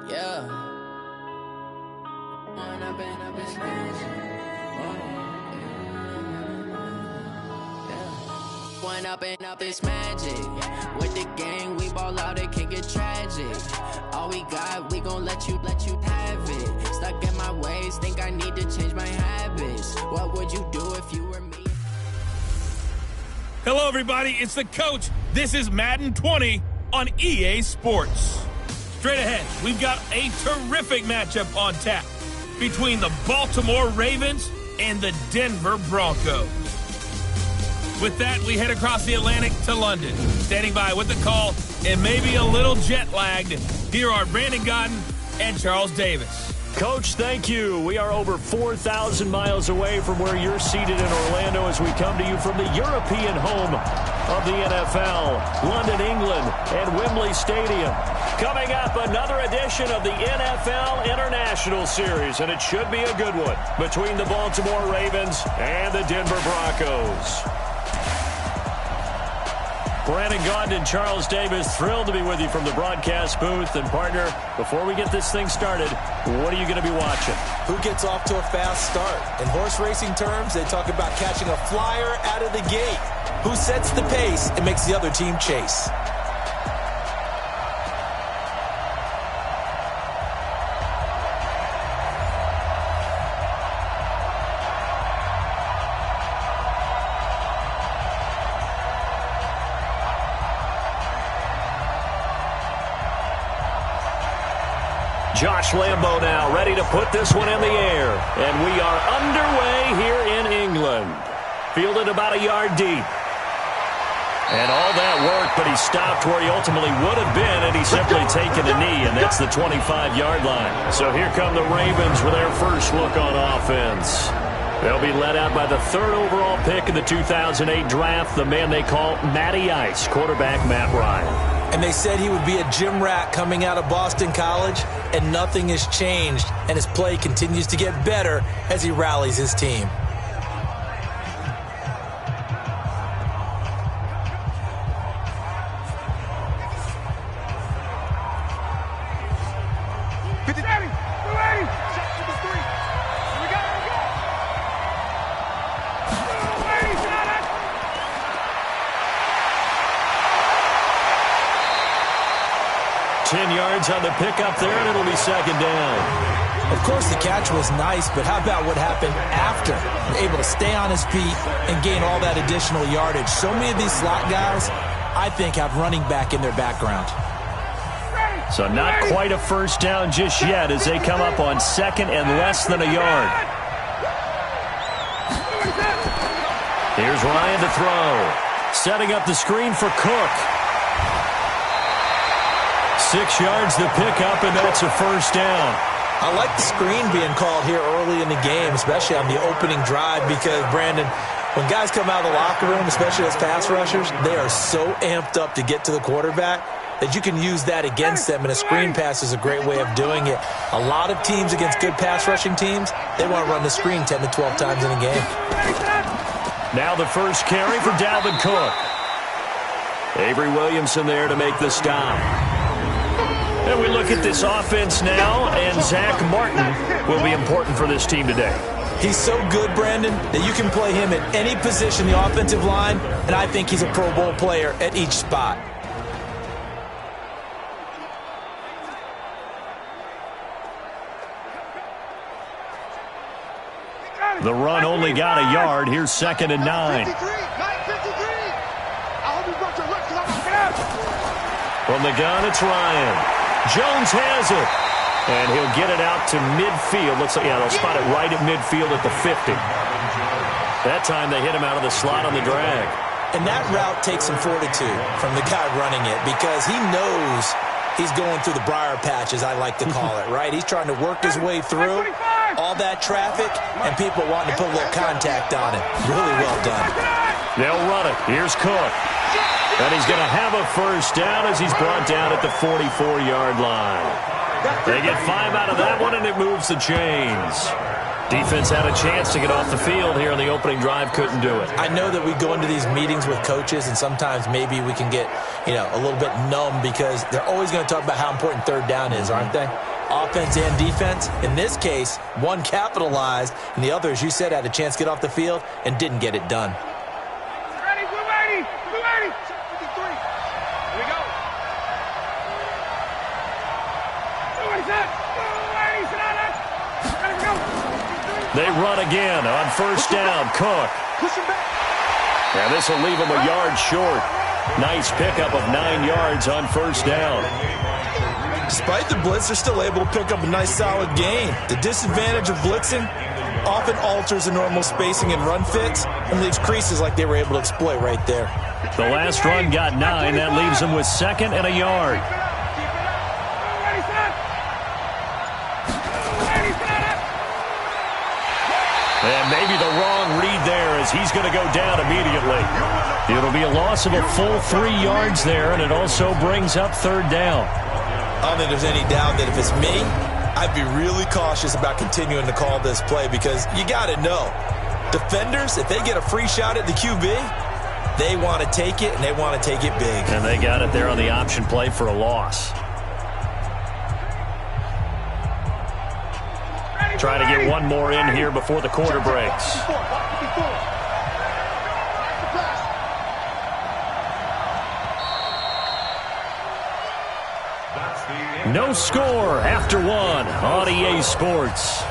Yeah. One up and up, it's magic. With the gang, we ball out, it can get tragic. All we got, we gon' let you have it. Stuck in my ways, think I need to change my habits. What would you do if you were me? Hello, everybody. It's the coach. This is Madden 20 on EA Sports. Straight ahead, we've got a terrific matchup on tap between the Baltimore Ravens and the Denver Broncos. With that, we head across the Atlantic to London. Standing by with the call and maybe a little jet-lagged, here are Brandon Godden and Charles Davis. Coach, thank you. We are over 4,000 miles away from where you're seated in Orlando as we come to you from the European home of the NFL, London, England, and Wembley Stadium. Coming up, another edition of the NFL International Series, and it should be a good one between the Baltimore Ravens and the Denver Broncos. Brandon Gaudin and Charles Davis, thrilled to be with you from the broadcast booth. And partner, before we get this thing started, what are you going to be watching? Who gets off to a fast start? In horse racing terms, they talk about catching a flyer out of the gate. Who sets the pace and makes the other team chase? Josh Lambo now ready to put this one in the air. And we are underway here in England. Fielded about a yard deep. And all that work, but he stopped where he ultimately would have been, and he's simply taken a knee, and that's the 25-yard line. So here come the Ravens with their first look on offense. They'll be led out by the third overall pick in the 2008 draft, the man they call Matty Ice, quarterback Matt Ryan. And they said he would be a gym rat coming out of Boston College, and nothing has changed. And his play continues to get better as he rallies his team. On the pickup there, and it'll be second down. Of course, the catch was nice, but how about what happened after? Able to stay on his feet and gain all that additional yardage. So many of these slot guys, I think, have running back in their background. So not quite a first down just yet as they come up on second and less than a yard. Here's Ryan to throw. Setting up the screen for Cook. 6 yards the pickup, and that's a first down. I like the screen being called here early in the game, especially on the opening drive, because, Brandon, when guys come out of the locker room, especially as pass rushers, they are so amped up to get to the quarterback that you can use that against them, and a screen pass is a great way of doing it. A lot of teams against good pass rushing teams, they want to run the screen 10 to 12 times in a game. Now the first carry for Dalvin Cook. Avery Williamson there to make the stop. And we look at this offense now, and Zach Martin will be important for this team today. He's so good, Brandon, that you can play him at any position in the offensive line, and I think he's a Pro Bowl player at each spot. The run only got a yard. Here's second and 9. From the gun, it's Ryan. Jones has it, and he'll get it out to midfield. Looks like, yeah, they'll spot it right at midfield at the 50. That time they hit him out of the slot on the drag. And that route takes some fortitude from the guy running it, because he knows he's going through the briar patch, as I like to call it, right? He's trying to work his way through all that traffic and people wanting to put a little contact on it. Really well done. They'll run it. Here's Cook. And he's going to have a first down as he's brought down at the 44-yard line. They get 5 out of that one, and it moves the chains. Defense had a chance to get off the field here in the opening drive, couldn't do it. I know that we go into these meetings with coaches, and sometimes maybe we can get, a little bit numb because they're always going to talk about how important third down is, aren't they? Offense and defense. In this case, one capitalized, and the other, as you said, had a chance to get off the field and didn't get it done. Ready, blue 80, blue 80, 53. Here we go. Blue 80, set. Blue 80, sit down, let's. Ready, go. They run again on first down. Cook. Push him back. And this will leave him a yard short. Nice pickup of 9 yards on first down. Despite the blitz, they're still able to pick up a nice solid gain. The disadvantage of blitzing often alters the normal spacing and run fits and leaves creases like they were able to exploit right there. The last run got 9. That leaves them with 2nd and a yard. And maybe the wrong read there as he's going to go down immediately. It'll be a loss of a full 3 yards there, and it also brings up third down. I don't think there's any doubt that if it's me, I'd be really cautious about continuing to call this play because you got to know, defenders, if they get a free shot at the QB, they want to take it, and they want to take it big. And they got it there on the option play for a loss. Trying to get one more in here before the quarter breaks. No score after 1 on EA Sports.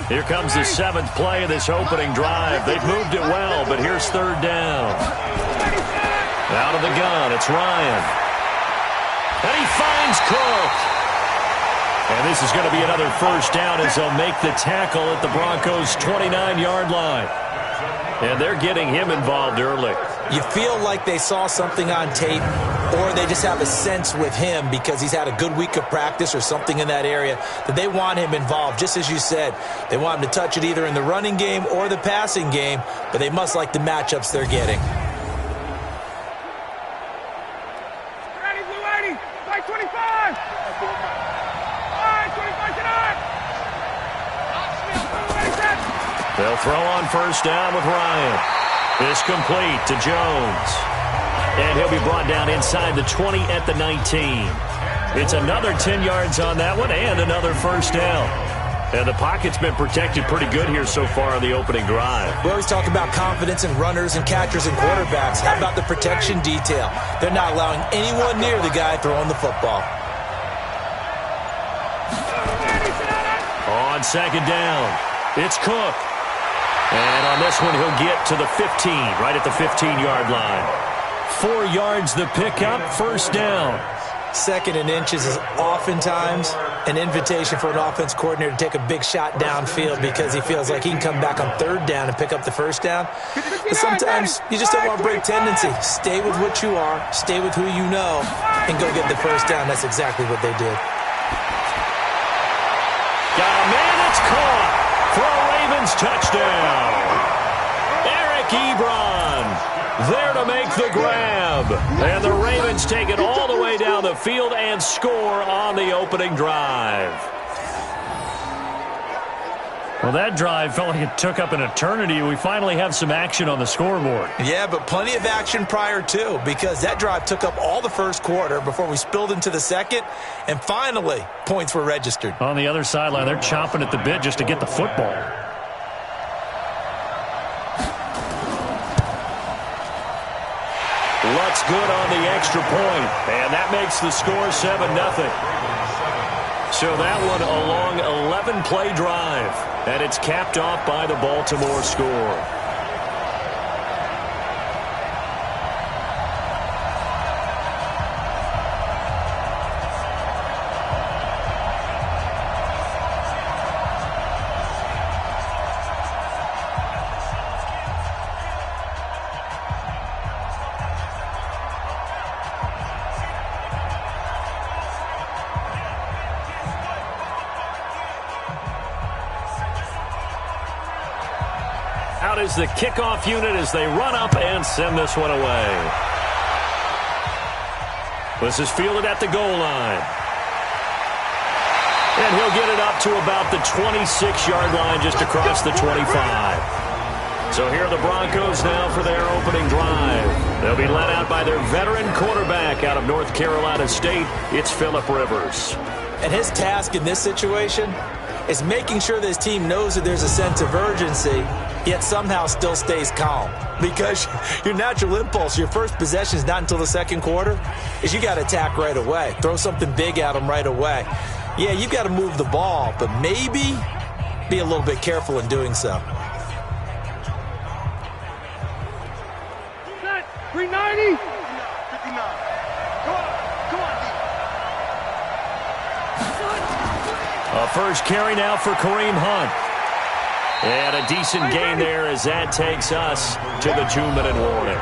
Here comes the 7th play of this opening drive. They've moved it well, but here's third down. Out of the gun, it's Ryan. And he finds Cook. And this is going to be another first down as they'll make the tackle at the Broncos' 29-yard line. And they're getting him involved early. You feel like they saw something on tape, or they just have a sense with him because he's had a good week of practice or something in that area that they want him involved. Just as you said, they want him to touch it either in the running game or the passing game, but they must like the matchups they're getting. Ready, blue 80, like 25. All right, 25 tonight. They'll throw on first down with Ryan. It's complete to Jones. And he'll be brought down inside the 20 at the 19. It's another 10 yards on that one and another first down. And the pocket's been protected pretty good here so far on the opening drive. We always talk about confidence in runners and catchers and quarterbacks. How about the protection detail? They're not allowing anyone near the guy throwing the football. On second down, it's Cook. And on this one, he'll get to the 15, right at the 15-yard line. 4 yards the pickup, first down. 2nd and inches is oftentimes an invitation for an offense coordinator to take a big shot downfield because he feels like he can come back on third down and pick up the first down. But sometimes you just don't want to break tendency. Stay with what you are, stay with who you know, and go get the first down. That's exactly what they did. Got a man that's caught for a Ravens touchdown. Eric Ebron there to make the grab. And the Ravens take it all the way down the field and score on the opening drive. Well, that drive felt like it took up an eternity. We finally have some action on the scoreboard. Yeah, but plenty of action prior to, because that drive took up all the first quarter before we spilled into the second, and finally, points were registered. On the other sideline, they're chomping at the bit just to get the football. Lutz good on the extra point, and that makes the score 7-0. So that one a long 11-play drive, and it's capped off by the Baltimore score. out is the kickoff unit as they run up and send this one away. This is fielded at the goal line. And he'll get it up to about the 26-yard line just across the 25. So here are the Broncos now for their opening drive. They'll be led out by their veteran quarterback out of North Carolina State. It's Phillip Rivers. And his task in this situation is making sure that his team knows that there's a sense of urgency, yet somehow still stays calm. Because your natural impulse, your first possession is not until the second quarter, is you got to attack right away. Throw something big at them right away. Yeah, you got to move the ball, but maybe be a little bit careful in doing so. 390. 59. Come on. A first carry now for Kareem Hunt. And a decent gain there as that takes us to the 2-minute warning.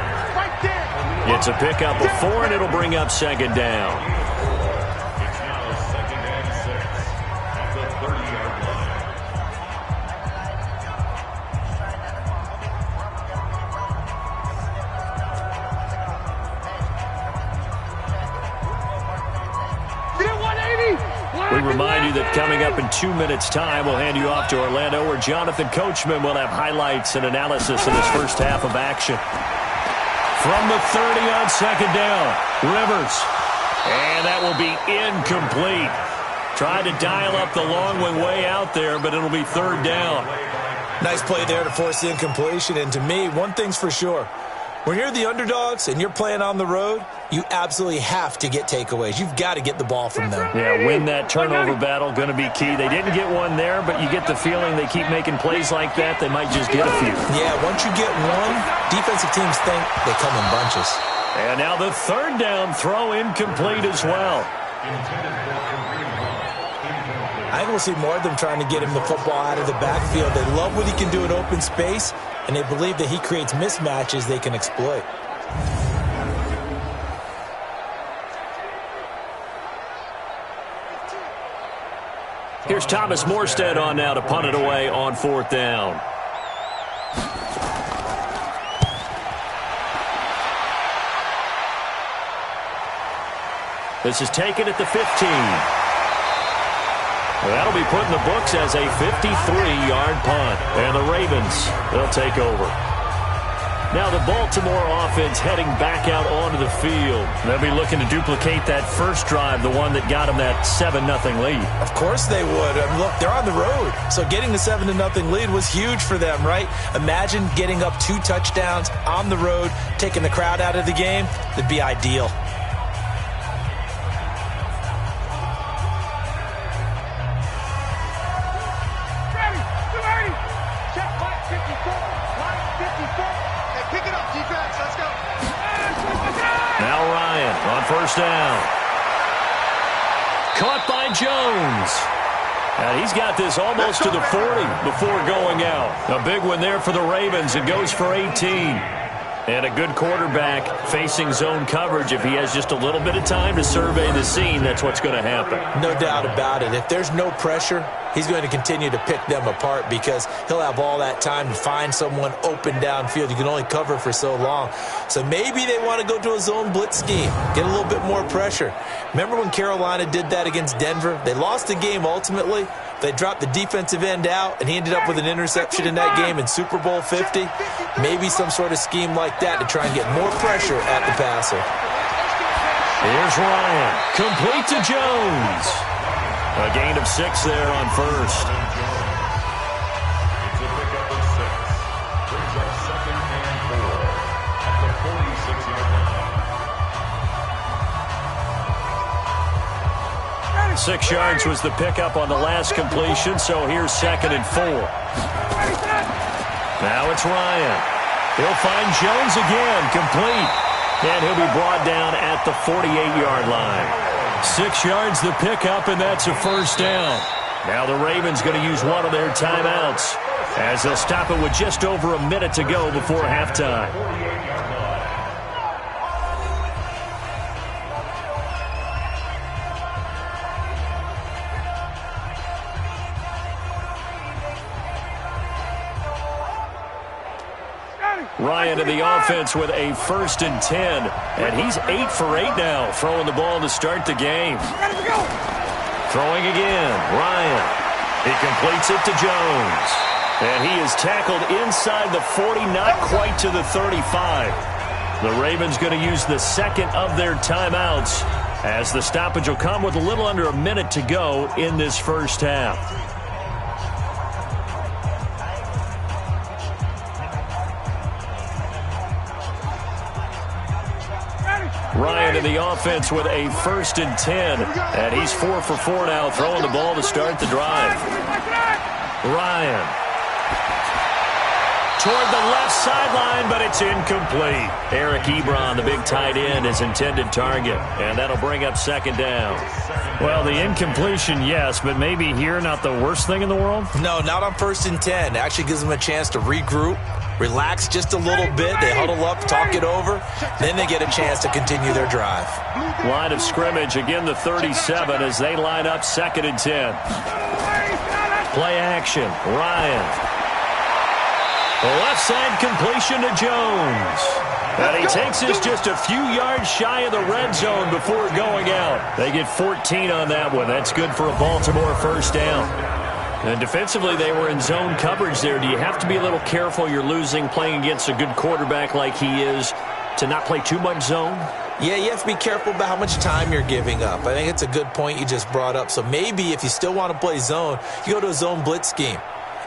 It's a pickup of 4, and it'll bring up second down. We remind you that coming up in 2 minutes' time, we'll hand you off to Orlando, where Jonathan Coachman will have highlights and analysis in this first half of action. From the 30 on second down, Rivers. And that will be incomplete. Tried to dial up the long way out there, but it'll be third down. Nice play there to force the incompletion. And to me, one thing's for sure. When you're the underdogs and you're playing on the road, you absolutely have to get takeaways. You've got to get the ball from them. Yeah, win that turnover battle, going to be key. They didn't get one there, but you get the feeling they keep making plays like that, they might just get a few. Yeah, once you get one, defensive teams think they come in bunches. And now the third down throw incomplete as well. I think we'll see more of them trying to get him the football out of the backfield. They love what he can do in open space, and they believe that he creates mismatches they can exploit. Here's Thomas Morstead on now to punt it away on fourth down. This is taken at the 15. Well, that'll be put in the books as a 53-yard punt. And the Ravens, they'll take over. Now the Baltimore offense heading back out onto the field. They'll be looking to duplicate that first drive, the one that got them that 7-0 lead. Of course they would. Look, they're on the road. So getting the 7-0 lead was huge for them, right? Imagine getting up 2 touchdowns on the road, taking the crowd out of the game. That'd be ideal. First down. Caught by Jones. And he's got this almost to the 40 before going out. A big one there for the Ravens. It goes for 18. And a good quarterback facing zone coverage. If he has just a little bit of time to survey the scene, that's what's going to happen. No doubt about it. If there's no pressure, he's going to continue to pick them apart because he'll have all that time to find someone open downfield. You can only cover for so long. So maybe they want to go to a zone blitz scheme, get a little bit more pressure. Remember when Carolina did that against Denver? They lost the game ultimately. They dropped the defensive end out, and he ended up with an interception in that game in Super Bowl 50. Maybe some sort of scheme like that to try and get more pressure at the passer. Here's Ryan. Complete to Jones. A gain of 6 there on first. It's a pickup of 6. Brings up second and 4 at the 46-yard line. 6 yards was the pickup on the last completion, so here's second and 4. Now it's Ryan. He'll find Jones again, complete. And he'll be brought down at the 48-yard line. 6 yards the pickup, and that's a first down. Now the Ravens going to use one of their timeouts as they'll stop it with just over a minute to go before halftime. Ryan in the offense with a 1st and 10. And he's 8 for 8 now, throwing the ball to start the game. Throwing again, Ryan. He completes it to Jones. And he is tackled inside the 40, not quite to the 35. The Ravens going to use the second of their timeouts, as the stoppage will come with a little under a minute to go in this first half. Ryan in the offense with a 1st and 10. And he's 4 for 4 now, throwing the ball to start the drive. Ryan. Toward the left sideline, but it's incomplete. Eric Ebron, the big tight end, his intended target. And that'll bring up 2nd down. Well, the incompletion, yes, but maybe here not the worst thing in the world? No, not on 1st and 10. It actually gives them a chance to regroup, relax just a little bit. They huddle up, talk it over. Then they get a chance to continue their drive. Line of scrimmage, again the 37 as they line up 2nd and 10. Play action, Ryan. Left side completion to Jones. And he takes this just a few yards shy of the red zone before going out. They get 14 on that one. That's good for a Baltimore 1st down. And defensively, they were in zone coverage there. Do you have to be a little careful? You're losing playing against a good quarterback like he is to not play too much zone? Yeah, you have to be careful about how much time you're giving up. I think it's a good point you just brought up. So maybe if you still want to play zone, you go to a zone blitz scheme.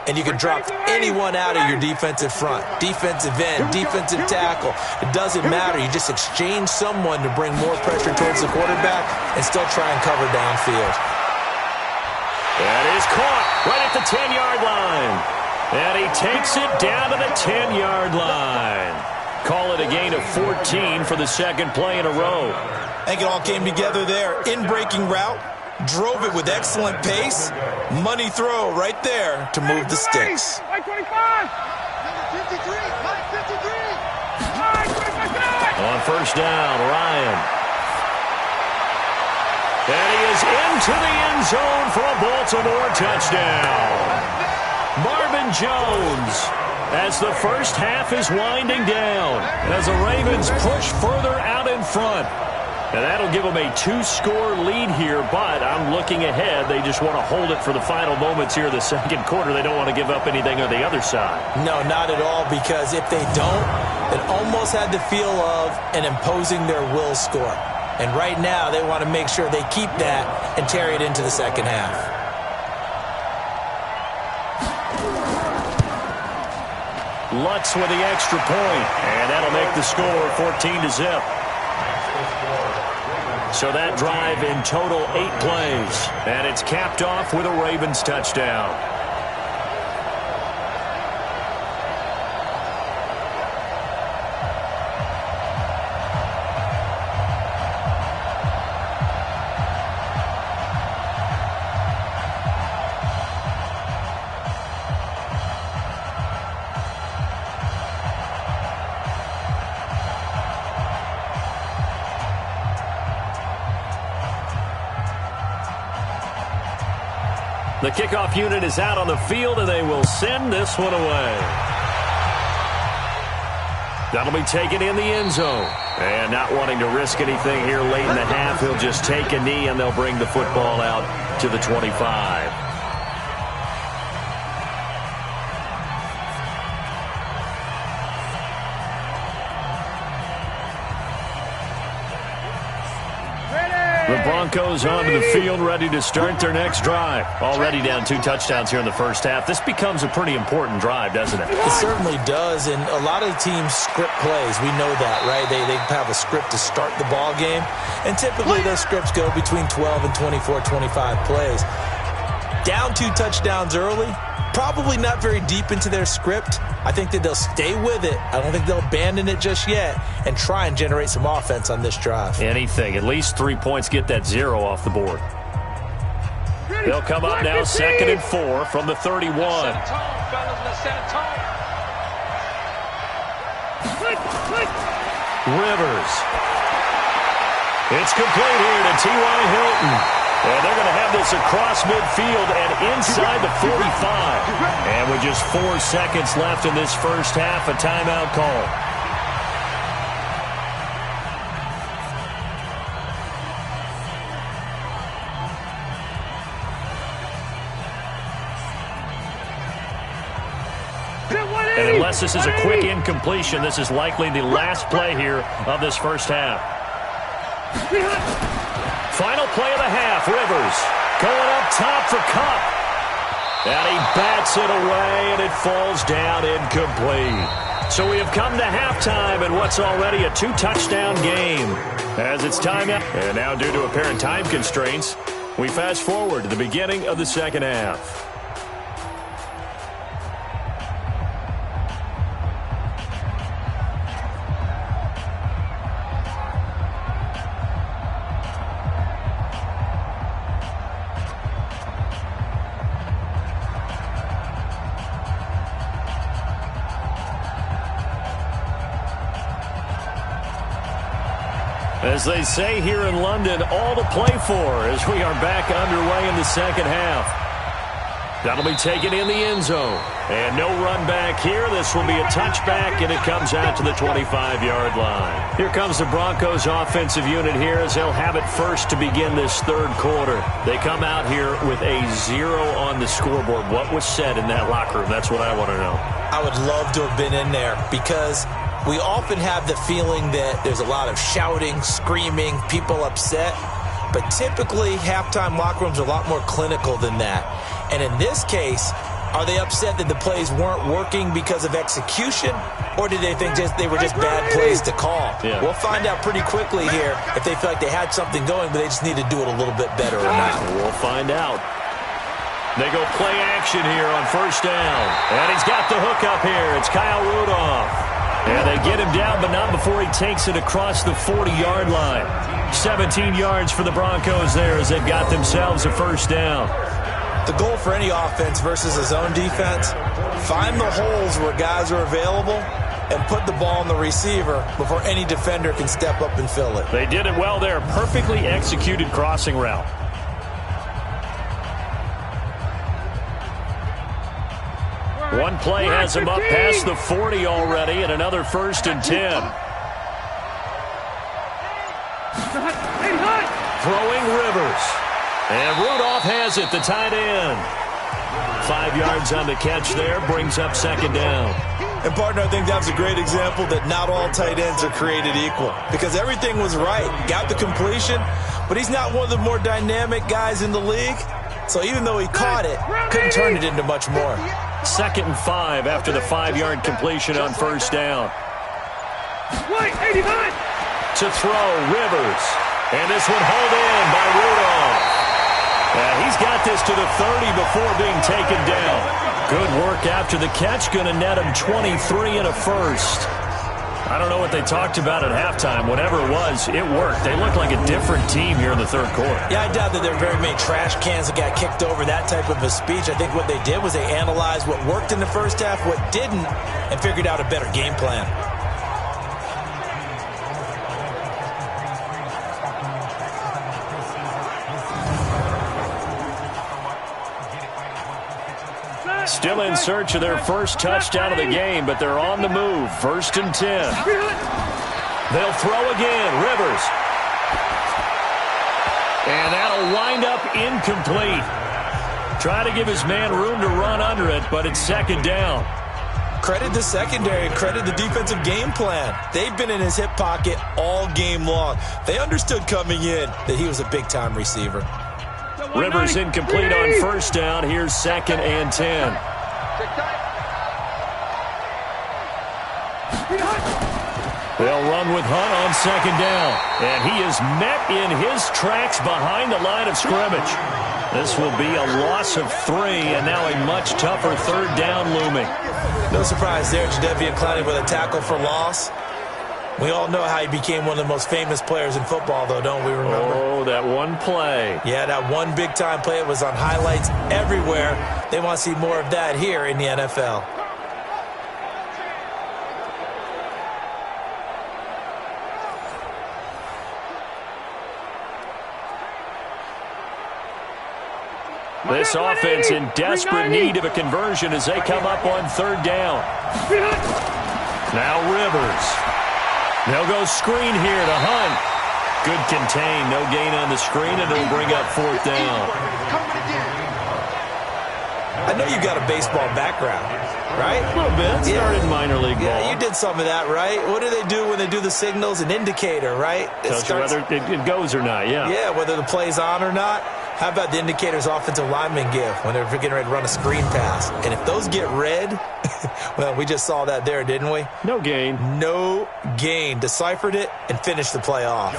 And you can drop anyone out of your defensive front, defensive end, defensive tackle. It doesn't matter. You just exchange someone to bring more pressure towards the quarterback and still try and cover downfield. That is caught right at the 10-yard line. And he takes it down to the 10-yard line. Call it a gain of 14 for the 2nd play in a row. I think it all came together there. In-breaking route. Drove it with excellent pace. Money throw right there to move the sticks. Number 53. On 1st down, Ryan. And he is into the end zone for a Baltimore touchdown. Marvin Jones, as the first half is winding down, as the Ravens push further out in front. And that'll give them a 2-score lead here, but I'm looking ahead. They just want to hold it for the final moments here of the 2nd quarter. They don't want to give up anything on the other side. No, not at all, because if they don't, it almost had the feel of an imposing their will score. And right now, they want to make sure they keep that and carry it into the 2nd half. Lutz with the extra point, and that'll make the score 14-0. So that drive in total 8 plays, and it's capped off with a Ravens touchdown. The kickoff unit is out on the field, and they will send this one away. That'll be taken in the end zone. And not wanting to risk anything here late in the half, he'll just take a knee, and they'll bring the football out to the 25. The Broncos onto the field, ready to start their next drive. Already down 2 touchdowns here in the first half. This becomes a pretty important drive, doesn't it? It certainly does, and a lot of teams script plays. We know that, right? They have a script to start the ball game, and typically those scripts go between 12 and 24, 25 plays. Down 2 touchdowns early, probably not very deep into their script. I think that they'll stay with it. I don't think they'll abandon it just yet and try and generate some offense on this drive. Anything. At least 3 points, get that 0 off the board. They'll come up now 2nd and 4 from the 31. Rivers. It's complete here to T.Y. Hilton. And they're going to have this across midfield and inside the 45. And with just 4 seconds left in this first half, a timeout call. And unless this is a quick incompletion, this is likely the last play here of this first half. Final play of the half, Rivers going up top for Cup. And he bats it away, and it falls down incomplete. So we have come to halftime in what's already a 2-touchdown game. As it's time out. And now due to apparent time constraints, we fast forward to the beginning of the second half. As they say here in London, all to play for as we are back underway in the second half. That'll be taken in the end zone. And no run back here. This will be a touchback, and it comes out to the 25-yard line. Here comes the Broncos offensive unit here as they'll have it first to begin this third quarter. They come out here with a 0 on the scoreboard. What was said in that locker room? That's what I want to know. I would love to have been in there because we often have the feeling that there's a lot of shouting, screaming, people upset. But typically, halftime locker rooms are a lot more clinical than that. And in this case, are they upset that the plays weren't working because of execution? Or did they think they were just bad plays to call? Yeah. We'll find out pretty quickly here if they feel like they had something going, but they just need to do it a little bit better or not. We'll find out. They go play action here on first down. And he's got the hook up here. It's Kyle Rudolph. And they get him down, but not before he takes it across the 40-yard line. 17 yards for the Broncos there as they've got themselves a first down. The goal for any offense versus a zone defense, find the holes where guys are available and put the ball on the receiver before any defender can step up and fill it. They did it well there. Perfectly executed crossing route. One play has him up past the 40 already, and another 1st and 10. Throwing Rivers. And Rudolph has it, the tight end. 5 yards on the catch there, brings up second down. And, partner, I think that was a great example that not all tight ends are created equal. Because everything was right. Got the completion, but he's not one of the more dynamic guys in the league. So even though he caught it, couldn't turn it into much more. 2nd and 5 after the 5-yard completion on first down. To throw, Rivers. And this one hauled in by Rudolph. He's got this to the 30 before being taken down. Good work after the catch. Going to net him 23 and a first. I don't know what they talked about at halftime. Whatever it was, it worked. They looked like a different team here in the third quarter. Yeah, I doubt that there were very many trash cans that got kicked over, that type of a speech. I think what they did was they analyzed what worked in the first half, what didn't, and figured out a better game plan. Still in search of their first touchdown of the game, but they're on the move. 1st and 10. They'll throw again. Rivers. And that'll wind up incomplete. Try to give his man room to run under it, but it's second down. Credit the secondary, credit the defensive game plan. They've been in his hip pocket all game long. They understood coming in that he was a big-time receiver. Rivers incomplete on first down. Here's 2nd and 10. They'll run with Hunt on second down. And he is met in his tracks behind the line of scrimmage. This will be a loss of 3, and now a much tougher third down looming. No surprise there, Jadeveon Clowney with a tackle for loss. We all know how he became one of the most famous players in football, though, don't we remember? Oh, that one play. Yeah, that one big-time play. It was on highlights everywhere. They want to see more of that here in the NFL. This offense in desperate need of a conversion as they come up on third down. Now Rivers. They'll go screen here to Hunt. Good contain. No gain on the screen, and it'll bring up fourth down. I know you got a baseball background, right? A little bit. Started minor league ball. Yeah, you did some of that, right? What do they do when they do the signals? An indicator, right? Tells you whether it goes or not, yeah. Yeah, whether the play's on or not. How about the indicators offensive linemen give when they're getting ready to run a screen pass? And if those get red, well, we just saw that there, didn't we? No gain. No gain. Deciphered it and finished the play off.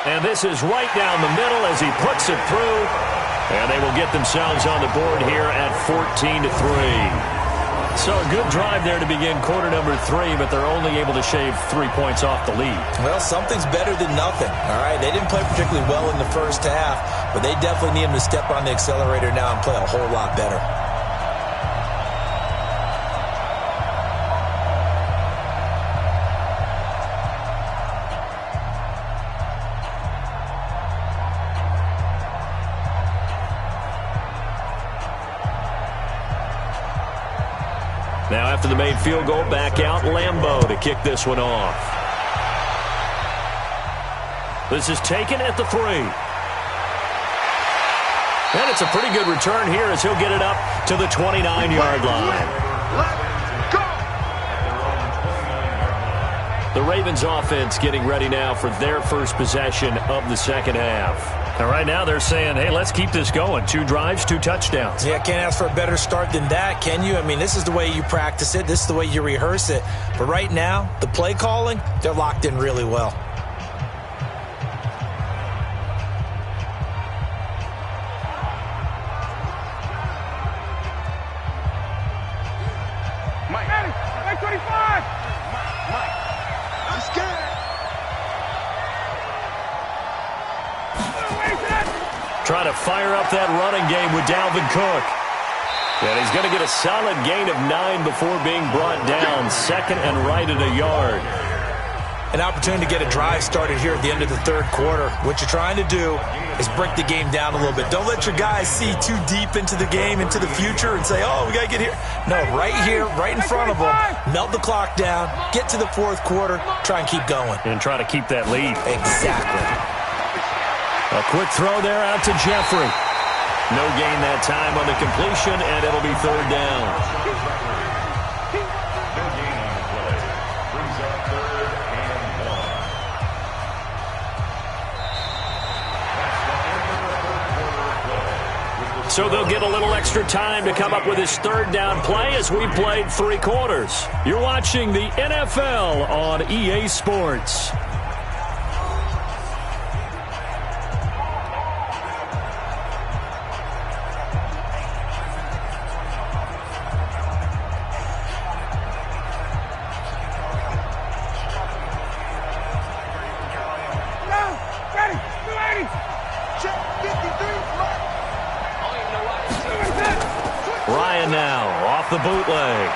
And this is right down the middle as he puts it through. And they will get themselves on the board here at 14-3. So a good drive there to begin quarter number 3, but they're only able to shave 3 points off the lead. Well, something's better than nothing, all right? They didn't play particularly well in the first half, but they definitely need them to step on the accelerator now and play a whole lot better. Now after the made field goal, back out Lambeau to kick this one off. This is taken at the 3. And it's a pretty good return here as he'll get it up to the 29-yard line. The Ravens offense getting ready now for their first possession of the second half. And right now they're saying, hey, let's keep this going. 2 drives, 2 touchdowns. Yeah, can't ask for a better start than that, can you? I mean, this is the way you practice it. This is the way you rehearse it. But right now, the play calling, they're locked in really well. Mike 25. Mike. I'm scared. Trying to fire up that running game with Dalvin Cook. And he's going to get a solid gain of 9 before being brought down. Second and right at a yard. An opportunity to get a drive started here at the end of the third quarter. What you're trying to do is break the game down a little bit. Don't let your guys see too deep into the game, into the future, and say, oh, we got to get here. No, right here, right in front of them. Melt the clock down, get to the fourth quarter, try and keep going. And try to keep that lead. Exactly. A quick throw there out to Jeffrey. No gain that time on the completion, and it'll be third down. So they'll get a little extra time to come up with his third down play as we played 3 quarters. You're watching the NFL on EA Sports. The bootleg.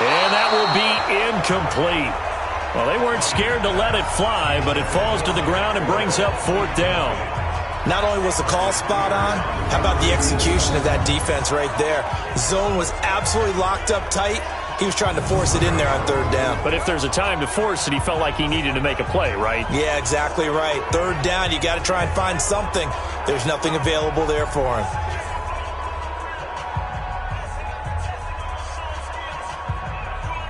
And that will be incomplete. Well, they weren't scared to let it fly, but it falls to the ground and brings up fourth down. Not only was the call spot on, how about the execution of that defense right there? Zone was absolutely locked up tight. He was trying to force it in there on third down. But if there's a time to force it, he felt like he needed to make a play, right? Yeah, exactly right. Third down, you got to try and find something. There's nothing available there for him.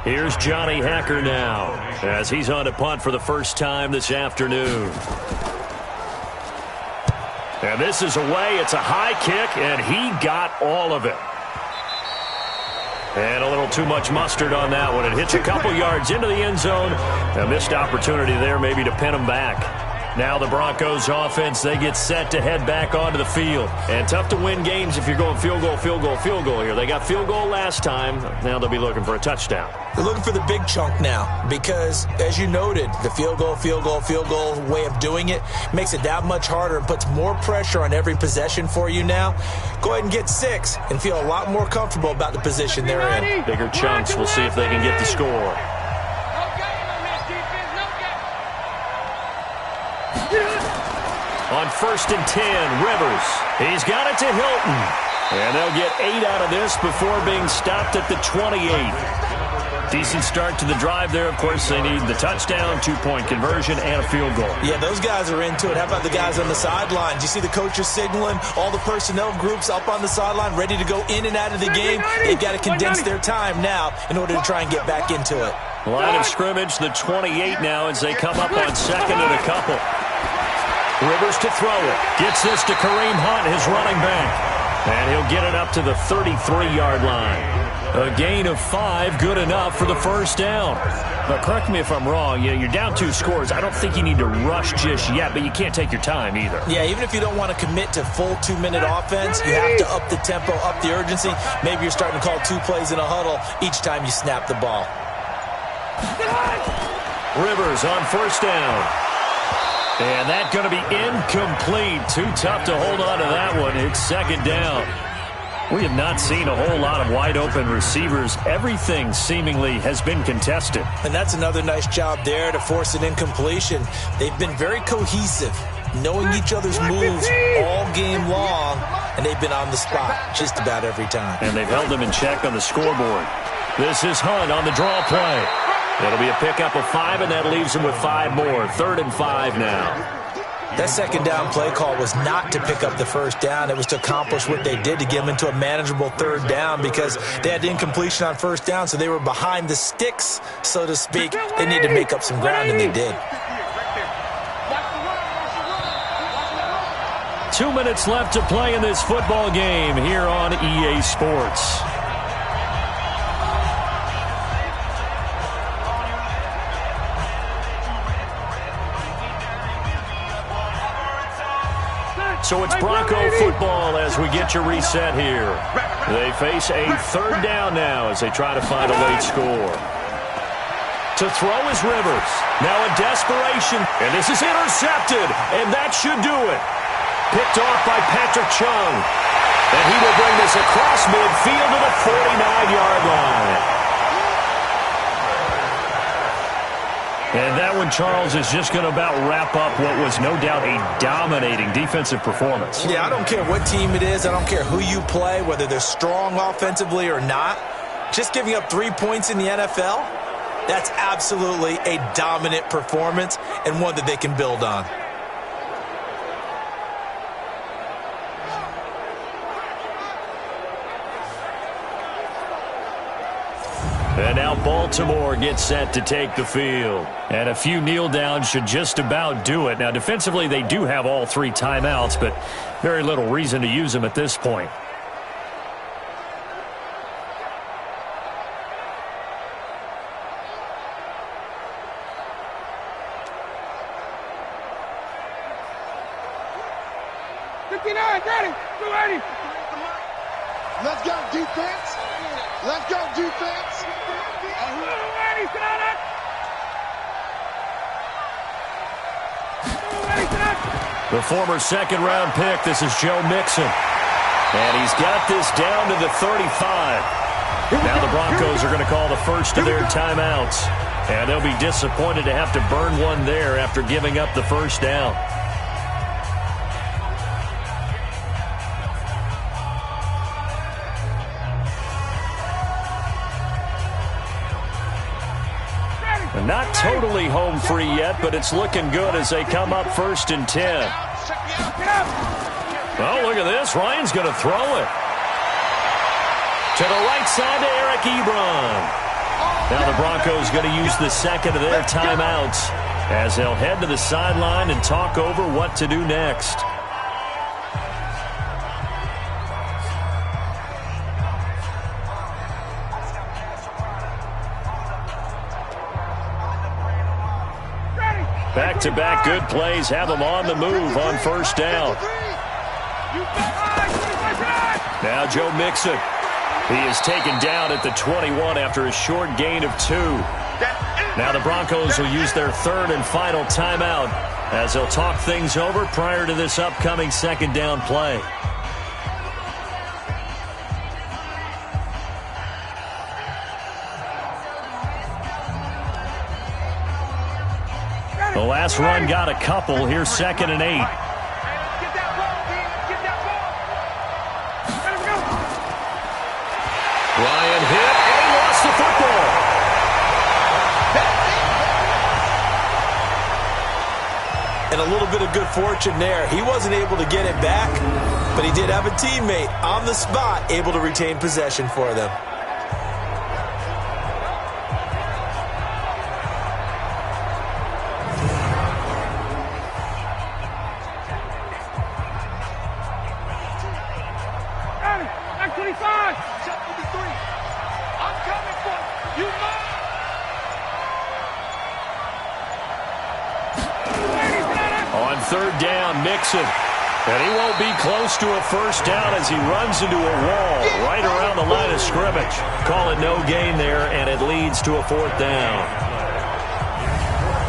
Here's Johnny Hacker now as he's on to punt for the first time this afternoon. And this is away. It's a high kick, and he got all of it. And a little too much mustard on that one. It hits a couple yards into the end zone. A missed opportunity there maybe to pin him back. Now the Broncos offense, they get set to head back onto the field. And tough to win games if you're going field goal, field goal, field goal here. They got field goal last time. Now they'll be looking for a touchdown. They're looking for the big chunk now because, as you noted, the field goal way of doing it makes it that much harder and puts more pressure on every possession for you now. Go ahead and get 6 and feel a lot more comfortable about the position they're in. Bigger chunks. We'll see if they can get the score. On 1st and 10, Rivers. He's got it to Hilton. And they'll get 8 out of this before being stopped at the 28. Decent start to the drive there. Of course, they need the touchdown, 2-point conversion, and a field goal. Yeah, those guys are into it. How about the guys on the sidelines? You see the coaches signaling, all the personnel groups up on the sideline ready to go in and out of the game. They've got to condense their time now in order to try and get back into it. Line of scrimmage, the 28 now as they come up on 2nd and a couple. Rivers to throw it. Gets this to Kareem Hunt, his running back. And he'll get it up to the 33-yard line. A gain of 5, good enough for the first down. But correct me if I'm wrong, you're down 2 scores. I don't think you need to rush just yet, but you can't take your time either. Yeah, even if you don't want to commit to full 2-minute offense, you have to up the tempo, up the urgency. Maybe you're starting to call 2 plays in a huddle each time you snap the ball. Rivers on 1st down. And that's going to be incomplete. Too tough to hold on to that one. It's 2nd down. We have not seen a whole lot of wide-open receivers. Everything seemingly has been contested. And that's another nice job there to force an incompletion. They've been very cohesive, knowing each other's moves all game long, and they've been on the spot just about every time. And they've held them in check on the scoreboard. This is Hunt on the draw play. It'll be a pickup of 5, and that leaves them with 5 more. 3rd and 5 now. That 2nd down play call was not to pick up the 1st down. It was to accomplish what they did, to get them into a manageable 3rd down, because they had incompletion on 1st down, so they were behind the sticks, so to speak. They needed to make up some ground, and they did. 2 minutes left to play in this football game here on EA Sports. So it's Bronco football as we get you reset here. They face a 3rd down now as they try to find a late score. To throw is Rivers. Now in desperation. And this is intercepted. And that should do it. Picked off by Patrick Chung. And he will bring this across midfield to the 49-yard line. And that one, Charles, is just going to about wrap up what was no doubt a dominating defensive performance. Yeah, I don't care what team it is. I don't care who you play, whether they're strong offensively or not. Just giving up 3 points in the NFL, that's absolutely a dominant performance and one that they can build on. And now Baltimore gets set to take the field. And a few kneel downs should just about do it. Now, defensively, they do have all 3 timeouts, but very little reason to use them at this point. Let's go, defense. Let's go, defense. The former 2nd-round pick, this is Joe Mixon. And he's got this down to the 35. Now the Broncos are going to call the first of their timeouts. And they'll be disappointed to have to burn one there after giving up the 1st down. Not totally home free yet, but it's looking good as they come up 1st and 10. Oh, look at this. Ryan's going to throw it. To the right side to Eric Ebron. Now the Broncos going to use the 2nd of their timeouts as they'll head to the sideline and talk over what to do next. Back-to-back good plays have them on the move on 1st down. Now Joe Mixon. He is taken down at the 21 after a short gain of 2. Now the Broncos will use their 3rd and final timeout as they'll talk things over prior to this upcoming 2nd down play. The last run got a couple. Here's 2nd and 8. and a little bit of good fortune there. He wasn't able to get it back, but he did have a teammate on the spot able to retain possession for them. Back 25. Shot for the three. I'm coming for you. You know. On third down, Mixon. And he won't be close to a first down as he runs into a wall right around the line of scrimmage. Call it no gain there, and it leads to a fourth down.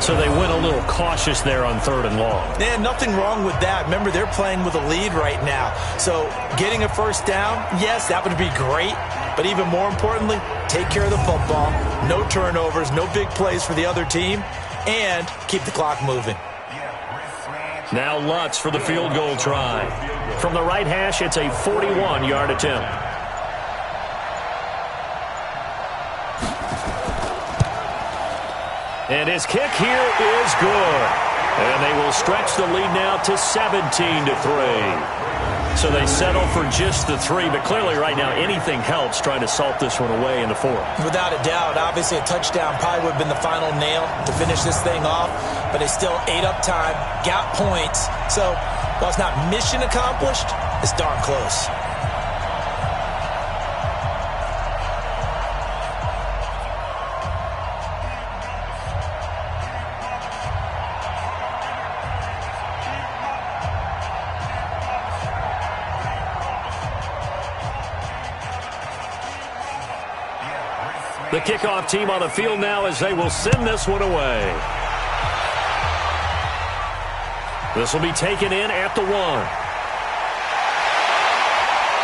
So they went a little cautious there on third and long. And nothing wrong with that. Remember, they're playing with a lead right now. So getting a first down, yes, that would be great. But even more importantly, take care of the football. No turnovers, no big plays for the other team, and keep the clock moving. Now Lutz for the field goal try. From the right hash, it's a 41-yard attempt. And his kick here is good. And they will stretch the lead now to 17-3. So they settle for just the 3, but clearly right now anything helps trying to salt this one away in the fourth. Without a doubt, obviously a touchdown probably would have been the final nail to finish this thing off, but they still ate up time, got points. So while it's not mission accomplished, it's darn close. The kickoff team on the field now as they will send this one away. This will be taken in at the 1.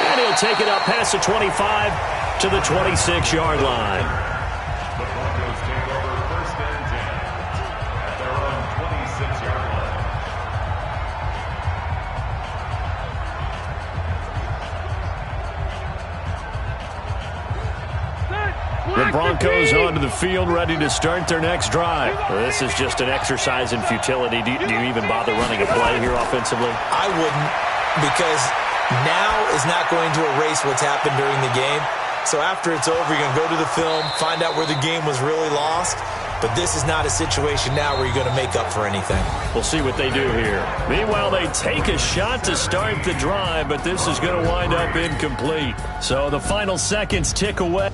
And he'll take it up past the 25 to the 26-yard line. The Broncos take over first and 10 at their own 26-yard line. The Broncos onto the field ready to start their next drive. Well, this is just an exercise in futility. Do you even bother running a play here offensively? I wouldn't, because now is not going to erase what's happened during the game. So after it's over, you're going to go to the film, find out where the game was really lost. But this is not a situation now where you're going to make up for anything. We'll see what they do here. Meanwhile, they take a shot to start the drive, but this is going to wind up incomplete. So the final seconds tick away.